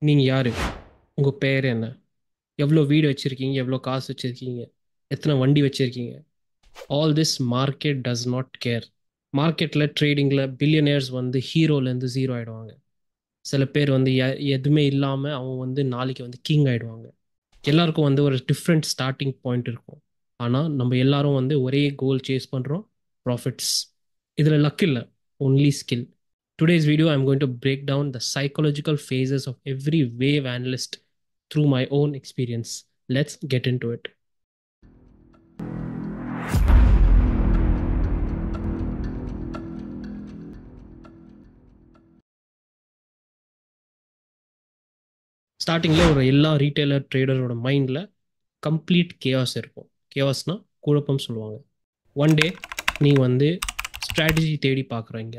நீங்க யாரு? உங்க பேர் என்ன? எவ்வளோ வீடு வச்சிருக்கீங்க? எவ்வளோ காசு வச்சிருக்கீங்க? எத்தனை வண்டி வச்சிருக்கீங்க? All this market does not care. மார்க்கெட்டில் ட்ரேடிங்கில் பில்லியனர்ஸ் வந்து ஹீரோலேருந்து ஜீரோ ஆயிடுவாங்க. சில பேர் வந்து எதுவுமே இல்லாமல் அவங்க வந்து நாளைக்கு வந்து கிங் ஆயிடுவாங்க. எல்லாருக்கும் வந்து ஒரு டிஃப்ரெண்ட் ஸ்டார்டிங் பாயிண்ட் இருக்கும். ஆனால் நம்ம எல்லாரும் வந்து ஒரே கோல் சேஸ் பண்ணுறோம், ப்ராஃபிட்ஸ். இதில் லக் இல்லை, only skill. Today's video, I'm going to break down the psychological phases of every wave analyst through my own experience. Let's get into it. ஸ்டார்டிங்கில் ஒரு எல்லா ரீட்டைலர் ட்ரேடரோட மைண்டில் கம்ப்ளீட் கேஆஸ் இருக்கும். கேஆஸ்னா குழப்பம் சொல்லுவாங்க. ஒன் டே நீங்கள் வந்து ஸ்ட்ராட்டஜி தேடி பார்க்குறீங்க.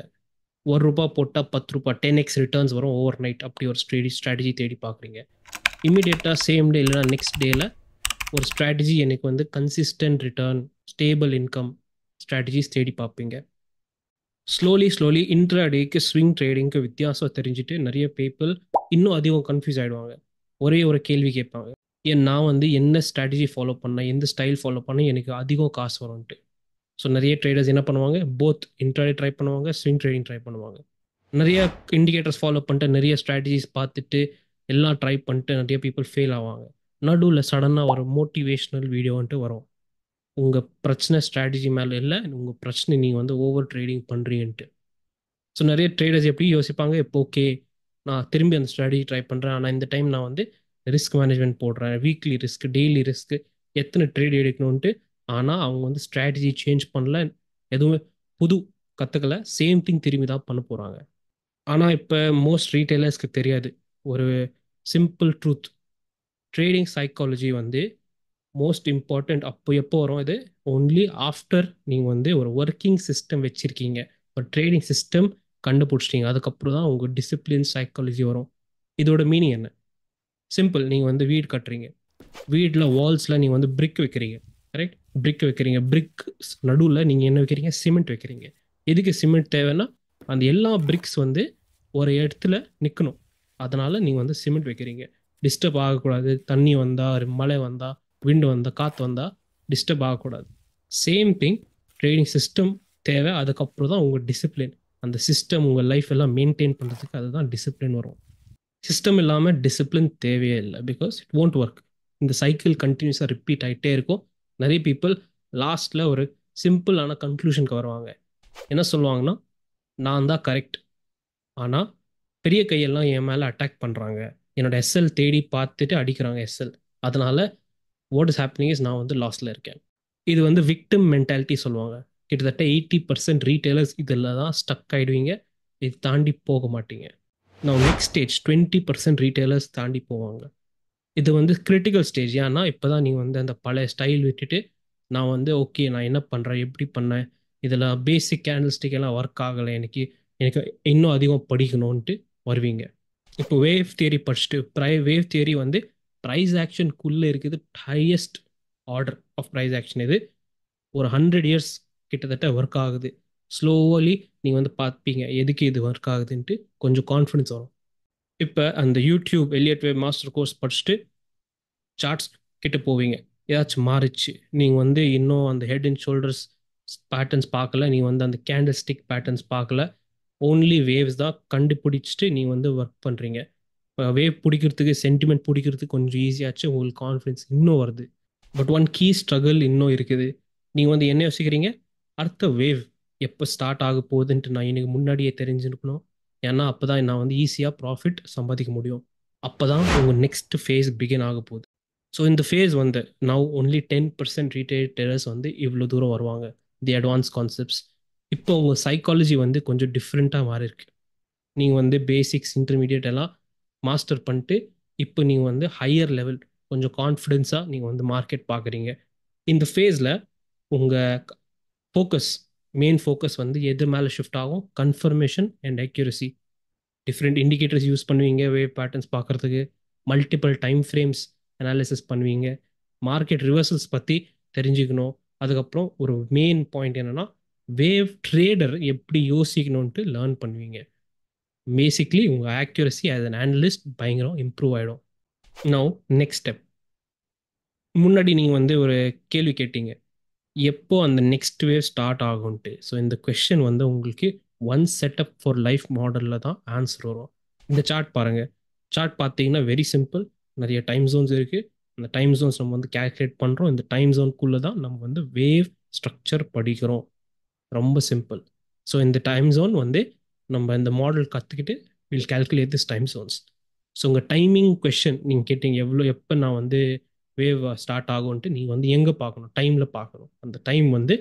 ₹1 போட்டால் ₹10 10x ரிட்டர்ன்ஸ் வரும் ஓவர் நைட். அப்படி ஒரு ஸ்ட்ராட்டஜி தேடி பார்க்குறீங்க. இமீடியட்டாக சேம் டே இல்லைனா நெக்ஸ்ட் டேயில் ஒரு ஸ்ட்ராட்டஜி எனக்கு வந்து consistent return, stable income strategies தேடி பார்ப்பீங்க. ஸ்லோலி இன்ட்ராடேக்கு ஸ்விங் ட்ரேடிங்க்கு வித்தியாசம் தெரிஞ்சுட்டு நிறைய பீப்புள் இன்னும் அதிகம் கன்ஃபியூஸ் ஆகிடுவாங்க. ஒரே ஒரு கேள்வி கேட்பாங்க, ஏன் நான் வந்து என்ன ஸ்ட்ராட்டஜி ஃபாலோ பண்ணேன், எந்த ஸ்டைல் ஃபாலோ பண்ணேன் எனக்கு அதிகம் காசு வரும்ன்ட்டு. ஸோ நிறைய ட்ரேடர்ஸ் என்ன பண்ணுவாங்க, போத் இன்ட்ராடே ட்ரை பண்ணுவாங்க, ஸ்விங் ட்ரேடிங் ட்ரை பண்ணுவாங்க. நிறைய இண்டிகேட்டர்ஸ் ஃபாலோ பண்ணிட்டு நிறைய ஸ்ட்ராட்டஜிஸ் பார்த்துட்டு எல்லாம் ட்ரை பண்ணிட்டு நிறைய பீப்புள் ஃபெயில் ஆவாங்க. நடுவில் சடனாக ஒரு மோட்டிவேஷ்னல் வீடியோன்ட்டு வரும். உங்கள் பிரச்சனை ஸ்ட்ராட்டஜி மேலே இல்லை, உங்கள் பிரச்சனை நீங்கள் வந்து ஓவர் ட்ரேடிங் பண்ணுறீங்கன்ட்டு. ஸோ நிறைய ட்ரேடர்ஸ் எப்படி யோசிப்பாங்க, இப்போ ஓகே நான் திரும்பி அந்த ஸ்ட்ராட்டஜி ட்ரை பண்ணுறேன், ஆனால் இந்த டைம் நான் வந்து ரிஸ்க் மேனேஜ்மெண்ட் போடுறேன், வீக்லி ரிஸ்க், டெய்லி ரிஸ்க், எத்தனை ட்ரேட் எடுக்கணும்ன்ட்டு. ஆனால் அவங்க வந்து ஸ்ட்ராட்டஜி சேஞ்ச் பண்ணல, எதுவுமே புது கற்றுக்கல, சேம் திங் திரும்பி தான் பண்ண போகிறாங்க. ஆனால் இப்போ மோஸ்ட் ரீட்டைலர்ஸ்க்கு தெரியாது ஒரு சிம்பிள் ட்ரூத். ட்ரேடிங் சைக்காலஜி வந்து மோஸ்ட் இம்பார்ட்டண்ட். அப்போ எப்போ வரும் இது? ஒன்லி ஆஃப்டர் நீங்கள் வந்து ஒரு ஒர்க்கிங் சிஸ்டம் வச்சுருக்கீங்க, ஒரு ட்ரேடிங் சிஸ்டம் கண்டுபிடிச்சிட்டீங்க, அதுக்கப்புறம் தான் உங்கள் டிசிப்ளின் சைக்காலஜி வரும். இதோட மீனிங் என்ன? சிம்பிள். நீங்கள் வந்து வீடு கட்டுறீங்க, வீட்டில் வால்ஸில் நீங்கள் வந்து பிரிக் வைக்கிறீங்க, கரெக்ட்? பிரிக் வைக்கிறீங்க, பிரிக் நடுவில் நீங்கள் என்ன வைக்கிறீங்க, சிமெண்ட் வைக்கிறீங்க. எதுக்கு சிமெண்ட் தேவைன்னா, அந்த எல்லா பிரிக்ஸ் வந்து ஒரு இடத்துல நிற்கணும். அதனால் நீங்கள் வந்து சிமெண்ட் வைக்கிறீங்க. டிஸ்டர்ப் ஆகக்கூடாது, தண்ணி வந்தால், மழை வந்தால், விண்டு வந்தால், காற்று வந்தால் டிஸ்டர்ப் ஆகக்கூடாது. சேம் திங், ட்ரேடிங் சிஸ்டம் தேவை, அதுக்கப்புறம் தான் உங்கள் டிசிப்ளின். அந்த சிஸ்டம் உங்கள் லைஃப் எல்லாம் மெயின்டைன் பண்ணுறதுக்கு அதுதான் டிசிப்ளின் வரும். சிஸ்டம் இல்லாமல் டிசிப்ளின் தேவையே இல்லை, பிகாஸ் இட் won't ஒர்க். இந்த சைக்கிள் கண்டினியூஸாக ரிப்பீட் ஆகிட்டே இருக்கும். நிறைய பீப்புள் லாஸ்ட்டில் ஒரு சிம்பிளான கன்க்ளூஷனுக்கு வருவாங்க. என்ன சொல்லுவாங்கன்னா, நான் தான் கரெக்ட், ஆனால் பெரிய கையெல்லாம் என் மேலே அட்டாக் பண்ணுறாங்க, என்னோட எஸ்எல் தேடி பார்த்துட்டு அடிக்கிறாங்க எஸ்எல், அதனால வாட் இஸ் ஹேப்பனிங் இஸ் நான் வந்து லாஸ்ட்டில் இருக்கேன். இது வந்து விக்டிம் மென்டாலிட்டி சொல்லுவாங்க. கிட்டத்தட்ட 80% ரீட்டைலர்ஸ் இதில் தான் ஸ்டக் ஆகிடுவீங்க, இது தாண்டி போக மாட்டீங்க. நான் நெக்ஸ்ட் ஸ்டேஜ் 20% ரீட்டைலர்ஸ் தாண்டி போவாங்க. இது வந்து கிரிட்டிக்கல் ஸ்டேஜ். ஏன்னா இப்போ தான் நீங்கள் வந்து அந்த பழைய ஸ்டைல் விட்டுட்டு நான் வந்து ஓகே நான் என்ன பண்ணுறேன், எப்படி பண்ணேன், இதில் பேசிக் கேண்டில் ஸ்டிக் எல்லாம் ஒர்க் ஆகலை, எனக்கு எனக்கு இன்னும் அதிகம் படிக்கணும்ன்ட்டு வருவீங்க. இப்போ வேவ் தியரி படிச்சுட்டு, வேவ் தியரி வந்து ப்ரைஸ் ஆக்ஷனுக்குள்ளே இருக்குது, highest order of price action. இது ஒரு 100 இயர்ஸ் கிட்டத்தட்ட ஒர்க் ஆகுது. ஸ்லோவலி நீங்கள் வந்து பார்ப்பீங்க எதுக்கு இது ஒர்க் ஆகுதுன்ட்டு, கொஞ்சம் கான்ஃபிடன்ஸ் வரும். இப்போ அந்த YouTube Elliott wave master course படிச்சுட்டு சார்ட்ஸ் கிட்ட போவீங்க, ஏதாச்சும் மாறிச்சு, நீங்கள் வந்து இன்னும் அந்த ஹெட் அண்ட் ஷோல்டர்ஸ் பேட்டர்ன்ஸ் பார்க்கல, நீங்கள் வந்து அந்த கேண்டில் ஸ்டிக் பேட்டர்ன்ஸ் பார்க்கல, ஓன்லி வேவ்ஸ் தான் கண்டுபிடிச்சிட்டு நீங்கள் வந்து ஒர்க் பண்ணுறீங்க. இப்போ வேவ் பிடிக்கிறதுக்கு, சென்டிமெண்ட் பிடிக்கிறதுக்கு கொஞ்சம் ஈஸியாச்சு, உங்களுக்கு கான்ஃபிடன்ஸ் இன்னும் வருது. பட் ஒன் கீ ஸ்ட்ரகிள் இன்னும் இருக்குது. நீங்கள் வந்து என்ன யோசிக்கிறீங்க, அடுத்த வேவ் எப்போ ஸ்டார்ட் ஆக போகுதுன்ட்டு நான் எனக்கு முன்னாடியே தெரிஞ்சிருக்கணும், ஏன்னா அப்போ தான் நான் வந்து ஈஸியாக ப்ராஃபிட் சம்பாதிக்க முடியும். அப்போ தான் உங்கள் நெக்ஸ்ட் ஃபேஸ் பிகின் ஆக போகுது. ஸோ இந்த ஃபேஸ் வந்து நவ் ஒன்லி 10% ரீட்டைல் டெரர்ஸ் வந்து இவ்வளோ தூரம் வருவாங்க, தி அட்வான்ஸ் கான்செப்ட்ஸ். இப்போ உங்கள் சைக்காலஜி வந்து கொஞ்சம் டிஃப்ரெண்ட்டாக மாறி இருக்கு. நீங்கள் வந்து பேசிக்ஸ் இன்டர்மீடியட் எல்லாம் மாஸ்டர் பண்ணிட்டு இப்போ நீங்கள் வந்து ஹையர் லெவல் கொஞ்சம் கான்ஃபிடென்ஸாக நீங்கள் வந்து மார்க்கெட் பார்க்குறீங்க. இந்த ஃபேஸில் உங்கள் ஃபோக்கஸ், மெயின் ஃபோக்கஸ் வந்து எது மேலே ஷிஃப்ட் ஆகும், confirmation and accuracy. Different indicators use பண்ணுவீங்க வேவ் பேட்டர்ன்ஸ் பார்க்குறதுக்கு, மல்டிபிள் டைம் ஃப்ரேம்ஸ் அனாலிசிஸ் பண்ணுவீங்க, மார்க்கெட் ரிவர்சல்ஸ் பற்றி தெரிஞ்சுக்கணும். அதுக்கப்புறம் ஒரு மெயின் பாயிண்ட் என்னென்னா, வேவ் ட்ரேடர் எப்படி யோசிக்கணும்ன்ட்டு லேர்ன் பண்ணுவீங்க. பேசிக்லி உங்கள் ஆக்யூரசி ஆஸ் அன் அனலிஸ்ட் பயங்கரம் இம்ப்ரூவ் ஆகிடும். Now next step. முன்னாடி நீங்கள் வந்து ஒரு கேள்வி கேட்டீங்க, எப்போ அந்த நெக்ஸ்ட் வேவ் ஸ்டார்ட் ஆகும்ன்ட்டு. ஸோ இந்த கொஷின் வந்து உங்களுக்கு ஒன் செட்டப் ஃபார் லைஃப் மாடலில் தான் ஆன்சர் வரும். இந்த சார்ட் பாருங்கள். சார்ட் பார்த்தீங்கன்னா வெரி சிம்பிள். நிறைய டைம் ஜோன்ஸ் இருக்குது. அந்த டைம் ஜோன்ஸ் நம்ம வந்து கேல்குலேட் பண்ணுறோம். இந்த டைம் ஜோனுக்குள்ளே தான் நம்ம வந்து வேவ் ஸ்ட்ரக்சர் படிக்கிறோம். ரொம்ப சிம்பிள். ஸோ இந்த டைம் ஜோன் வந்து நம்ம இந்த மாடல் கற்றுக்கிட்டு will calculate this time zones. So உங்கள் டைமிங் கொஷின் நீங்கள் கேட்டீங்க, எப்போ நான் வந்து வேவ் ஸ்டார்ட் ஆகும்ன்ட்டு. நீங்கள் வந்து எங்கே பார்க்கணும்? டைமில் பார்க்கணும். அந்த டைம் வந்து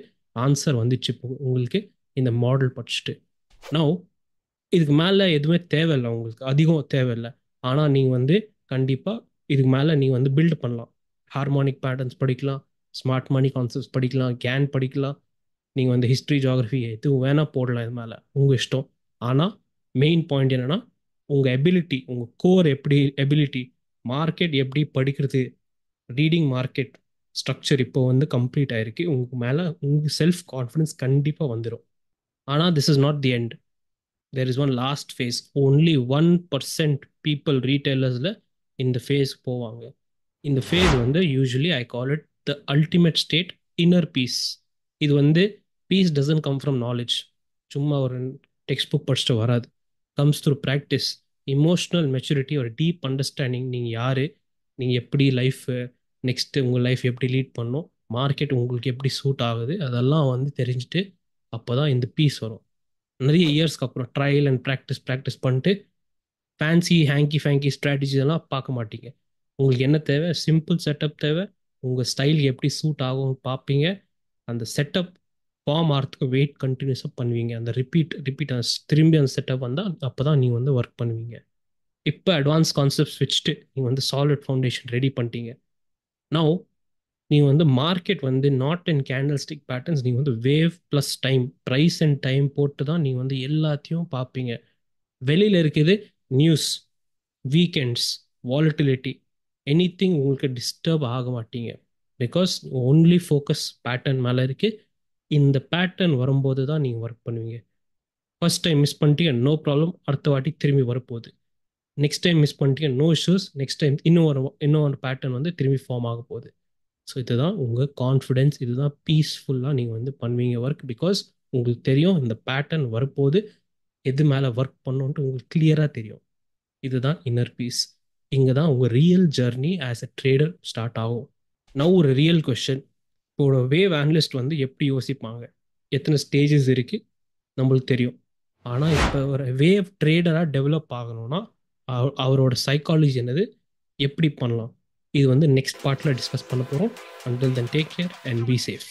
ஆன்சர் வந்துச்சு உங்களுக்கு இந்த மாடல் படிச்சுட்டு. நவ் இதுக்கு மேலே எதுவுமே தேவையில்லை, உங்களுக்கு அதிகம் தேவையில்லை. ஆனால் நீங்கள் வந்து கண்டிப்பாக இதுக்கு மேலே நீங்கள் வந்து பில்ட் பண்ணலாம். ஹார்மோனிக் பேட்டர்ன்ஸ் படிக்கலாம், ஸ்மார்ட் மணி கான்செப்ட்ஸ் படிக்கலாம், கேன் படிக்கலாம். நீங்கள் வந்து ஹிஸ்ட்ரி, ஜியாகிரஃபி எதுவும் வேணால் போடலாம். இது மேலே உங்கள் இஷ்டம். ஆனால் மெயின் பாயிண்ட் என்னென்னா, உங்கள் எபிலிட்டி, உங்கள் கோர் எப்படி எபிலிட்டி, மார்க்கெட் எப்படி படிக்கிறது, ரீடிங் மார்க்கெட் ஸ்ட்ரக்சர் இப்போ வந்து கம்ப்ளீட் ஆயிருக்கு. உங்களுக்கு மேலே உங்கள் செல்ஃப் கான்ஃபிடன்ஸ் கண்டிப்பாக வந்துடும். ஆனால் this is not the end. There is one last phase. Only 1% people ரீட்டைலர்ஸில் இந்த ஃபேஸ் போவாங்க. இந்த ஃபேஸ் வந்து usually I call it the ultimate state, inner peace. இது வந்து peace doesn't come from knowledge. சும்மா ஒரு டெக்ஸ்ட் புக் படிச்சுட்டு வராது. Comes through practice, emotional maturity, ஒரு டீப் அண்டர்ஸ்டாண்டிங். நீங்கள் யார், நீங்கள் எப்படி லைஃப் நெக்ஸ்ட்டு உங்கள் லைஃப் எப்படி லீட் பண்ணும், மார்க்கெட் உங்களுக்கு எப்படி சூட் ஆகுது, அதெல்லாம் வந்து தெரிஞ்சுட்டு அப்போ தான் இந்த பீஸ் வரும். நிறைய இயர்ஸ்க்கு அப்புறம் ட்ரையல் அண்ட் ப்ராக்டிஸ் ப்ராக்டிஸ் பண்ணிட்டு ஃபேன்சி ஹேங்கி ஃபேங்கி ஸ்ட்ராட்டஜி எல்லாம் பார்க்க மாட்டீங்க. உங்களுக்கு என்ன தேவை? சிம்பிள் செட்டப் தேவை. உங்கள் ஸ்டைல் எப்படி சூட் ஆகும் பார்ப்பீங்க. அந்த செட்டப் ஃபார்ம் ஆகிறதுக்கு வெயிட் கண்டினியூஸாக பண்ணுவீங்க. அந்த ரிப்பீட் திரும்பி அந்த செட்டப் வந்தால் அப்போ தான் நீங்கள் வந்து ஒர்க் பண்ணுவீங்க. இப்போ அட்வான்ஸ் கான்செப்ட்ஸ் வச்சுட்டு நீங்கள் வந்து சாலிட் ஃபவுண்டேஷன் ரெடி பண்ணிட்டீங்க. நவ் நீங்கள் வந்து மார்க்கெட் வந்து not and candlestick patterns, நீங்கள் வந்து wave plus time, price and time போட்டு தான் நீங்கள் வந்து எல்லாத்தையும் பார்ப்பீங்க. வெளியில் இருக்குது நியூஸ், வீக்கெண்ட்ஸ், வாலட்டிலிட்டி, எனிதிங் உங்களுக்கு டிஸ்டர்ப் ஆக மாட்டீங்க. பிகாஸ் ஒன்லி ஃபோக்கஸ் பேட்டர்ன் மேலே இருக்குது. இந்த பேட்டர்ன் வரும்போது தான் நீங்கள் ஒர்க் பண்ணுவீங்க. ஃபர்ஸ்ட் டைம் மிஸ் பண்ணிட்டீங்க, நோ ப்ராப்ளம். அடுத்த வாட்டி திரும்பி வரப்போகுது. நெக்ஸ்ட் டைம் மிஸ் பண்ணிட்டீங்க, நோ இஷ்யூஸ். நெக்ஸ்ட் டைம் இன்னொரு பேட்டர்ன் வந்து திரும்பி ஃபார்ம் ஆக போகுது. ஸோ இதுதான் உங்கள் கான்ஃபிடென்ஸ். இதுதான் பீஸ்ஃபுல்லாக நீங்கள் வந்து பண்ணுவீங்க ஒர்க். பிகாஸ் உங்களுக்கு தெரியும் இந்த பேட்டர்ன் வரப்போகுது, எது மேலே ஒர்க் பண்ணணுன்ட்டு உங்களுக்கு கிளியராக தெரியும். இதுதான் இன்னர் பீஸ். இங்கே தான் உங்கள் real journey as a trader start ஆகும். நான் ஒரு ரியல் கொஸ்டின், இப்போ வேவ் அனலிஸ்ட் வந்து எப்படி யோசிப்பாங்க, எத்தனை ஸ்டேஜஸ் இருக்குது நம்மளுக்கு தெரியும். ஆனால் இப்போ ஒரு வேவ் ட்ரேடராக டெவலப் ஆகணும்னா அவரோட சைக்காலஜி என்னது, எப்படி பண்ணலாம், இது வந்து நெக்ஸ்ட் பார்ட்டில் டிஸ்கஸ் பண்ண போகிறோம். Until then take care and be safe.